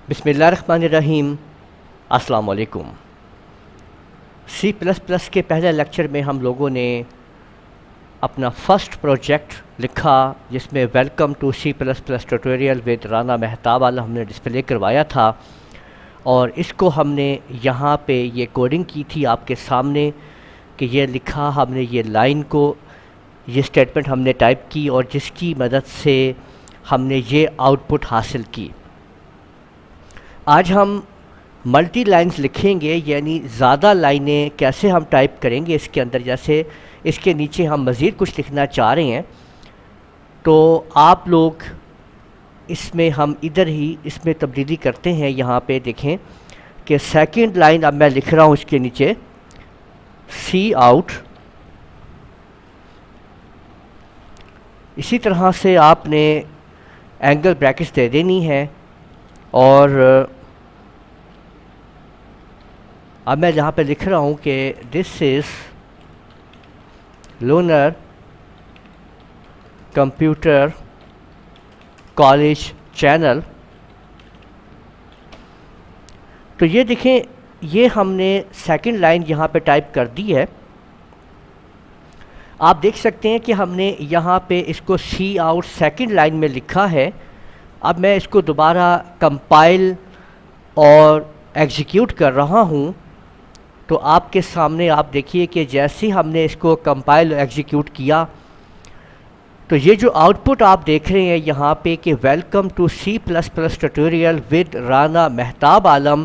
بسم اللہ الرحمن الرحیم۔ السلام علیکم۔ سی پلس پلس کے پہلے لیکچر میں ہم لوگوں نے اپنا فرسٹ پروجیکٹ لکھا جس میں welcome to C plus plus tutorial with Rana Mahtab والا ہم نے ڈسپلے کروایا تھا، اور اس کو ہم نے یہاں پہ یہ کوڈنگ کی تھی آپ کے سامنے کہ یہ لکھا ہم نے، یہ لائن کو، یہ اسٹیٹمنٹ ہم نے ٹائپ کی اور جس کی مدد سے ہم نے یہ آؤٹ پٹ حاصل کی۔ آج ہم ملٹی لائنز لکھیں گے، یعنی زیادہ لائنیں کیسے ہم ٹائپ کریں گے اس کے اندر، جیسے اس کے نیچے ہم مزید کچھ لکھنا چاہ رہے ہیں تو آپ لوگ اس میں ہم ادھر ہی اس میں تبدیلی کرتے ہیں۔ یہاں پہ دیکھیں کہ سیکنڈ لائن اب میں لکھ رہا ہوں اس کے نیچے سی آؤٹ، اسی طرح سے آپ نے اینگل بریکٹس دے دینی ہے، اور اب میں جہاں پہ لکھ رہا ہوں کہ دس از لونر کمپیوٹر کالج چینل، تو یہ دیکھیں یہ ہم نے سیکنڈ لائن یہاں پہ ٹائپ کر دی ہے۔ آپ دیکھ سکتے ہیں کہ ہم نے یہاں پہ اس کو سی آؤٹ سیکنڈ لائن میں لکھا ہے۔ اب میں اس کو دوبارہ کمپائل اور ایگزیکیوٹ کر رہا ہوں تو آپ کے سامنے آپ دیکھیے کہ جیسے ہم نے اس کو کمپائل اور ایگزیکیوٹ کیا تو یہ جو آؤٹ پٹ آپ دیکھ رہے ہیں یہاں پہ کہ welcome to C plus plus tutorial with Rana Mahtab Alam,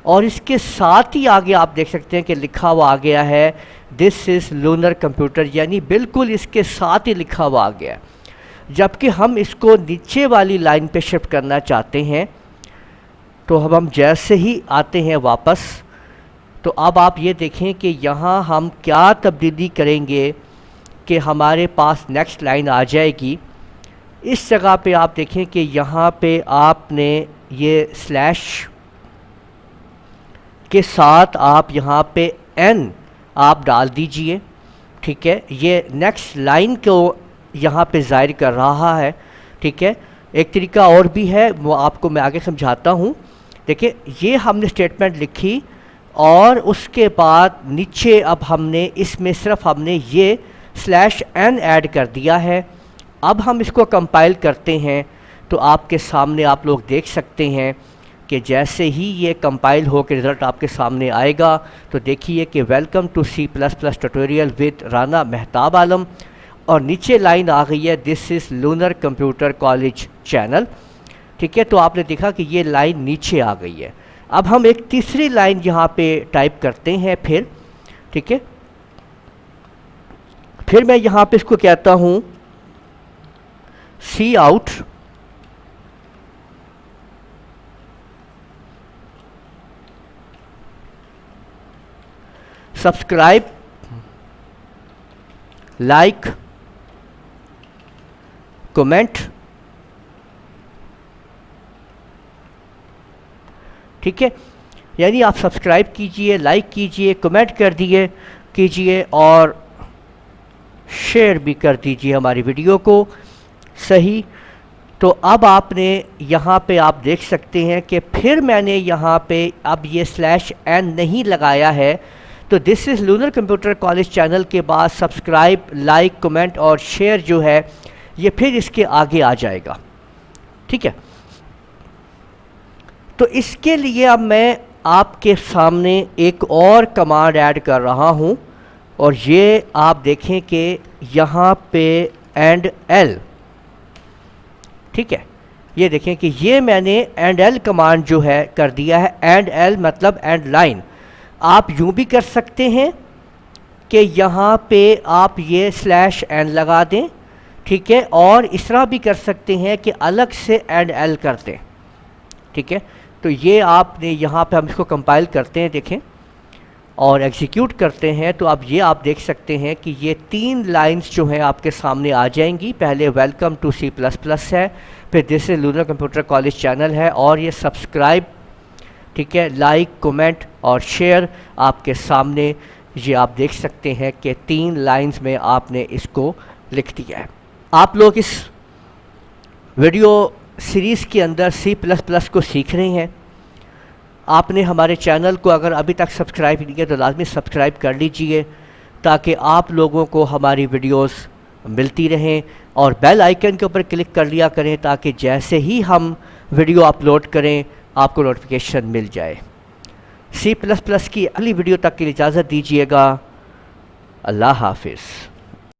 اور اس کے ساتھ ہی آگے آپ دیکھ سکتے ہیں کہ لکھا ہوا آ گیا ہے دس از لونر کمپیوٹر، یعنی بالکل اس کے ساتھ ہی لکھا ہوا آ گیا ہے۔ جبکہ ہم اس کو نیچے والی لائن پہ شفٹ کرنا چاہتے ہیں تو اب ہم جیسے ہی آتے ہیں واپس تو اب آپ یہ دیکھیں کہ یہاں ہم کیا تبدیلی کریں گے کہ ہمارے پاس نیکسٹ لائن آ جائے گی۔ اس جگہ پہ آپ دیکھیں کہ یہاں پہ آپ نے یہ سلیش کے ساتھ آپ یہاں پہ این آپ ڈال دیجئے، ٹھیک ہے، یہ نیکسٹ لائن کو یہاں پہ ظاہر کر رہا ہے، ٹھیک ہے۔ ایک طریقہ اور بھی ہے وہ آپ کو میں آگے سمجھاتا ہوں۔ دیکھیں یہ ہم نے اسٹیٹمنٹ لکھی اور اس کے بعد نیچے اب ہم نے اس میں صرف ہم نے یہ سلیش این ایڈ کر دیا ہے۔ اب ہم اس کو کمپائل کرتے ہیں تو آپ کے سامنے آپ لوگ دیکھ سکتے ہیں کہ جیسے ہی یہ کمپائل ہو کے رزلٹ آپ کے سامنے آئے گا تو دیکھیے کہ welcome to C plus plus tutorial with Rana Mahtab Alam, اور نیچے لائن آ گئی ہے this is لونر computer college channel, ٹھیک ہے۔ تو آپ نے دیکھا کہ یہ لائن نیچے آ گئی ہے۔ اب ہم ایک تیسری لائن یہاں پہ ٹائپ کرتے ہیں پھر، ٹھیک ہے۔ پھر میں یہاں پہ اس کو کہتا ہوں C out subscribe like comment, ٹھیک ہے، یعنی آپ سبسکرائب کیجئے، لائک کیجئے، کمنٹ کر کیجئے اور شیئر بھی کر دیجئے ہماری ویڈیو کو، صحیح۔ تو اب آپ نے یہاں پہ آپ دیکھ سکتے ہیں کہ پھر میں نے یہاں پہ اب یہ سلیش این نہیں لگایا ہے تو دس از لونر کمپیوٹر کالج چینل کے بعد سبسکرائب لائک کمنٹ اور شیئر جو ہے یہ پھر اس کے آگے آ جائے گا، ٹھیک ہے۔ تو اس کے لیے اب میں آپ کے سامنے ایک اور کمانڈ ایڈ کر رہا ہوں، اور یہ آپ دیکھیں کہ یہاں پہ اینڈ ایل، ٹھیک ہے، یہ دیکھیں کہ یہ میں نے اینڈ ایل کمانڈ جو ہے کر دیا ہے۔ اینڈ ایل مطلب اینڈ لائن۔ آپ یوں بھی کر سکتے ہیں کہ یہاں پہ آپ یہ سلیش این لگا دیں، ٹھیک ہے، اور اس طرح بھی کر سکتے ہیں کہ الگ سے اینڈ ایل کر دیں، ٹھیک ہے۔ تو یہ آپ نے یہاں پہ ہم اس کو کمپائل کرتے ہیں، دیکھیں، اور ایگزیکیوٹ کرتے ہیں تو اب یہ آپ دیکھ سکتے ہیں کہ یہ تین لائنز جو ہیں آپ کے سامنے آ جائیں گی۔ پہلے welcome to C plus plus ہے، پھر this is لونر computer college channel ہے، اور یہ سبسکرائب، ٹھیک ہے، لائک کومنٹ اور شیئر آپ کے سامنے یہ آپ دیکھ سکتے ہیں کہ تین لائنز میں آپ نے اس کو لکھ دیا ہے۔ آپ لوگ اس ویڈیو سیریز کے اندر سی پلس پلس کو سیکھ رہے ہیں، آپ نے ہمارے چینل کو اگر ابھی تک سبسکرائب نہیں کیا تو لازمی سبسکرائب کر لیجئے تاکہ آپ لوگوں کو ہماری ویڈیوز ملتی رہیں، اور بیل آئیکن کے اوپر کلک کر لیا کریں تاکہ جیسے ہی ہم ویڈیو اپلوڈ کریں آپ کو نوٹیفیکیشن مل جائے۔ C++ کی اگلی ویڈیو تک کی اجازت دیجیے گا۔ اللہ حافظ۔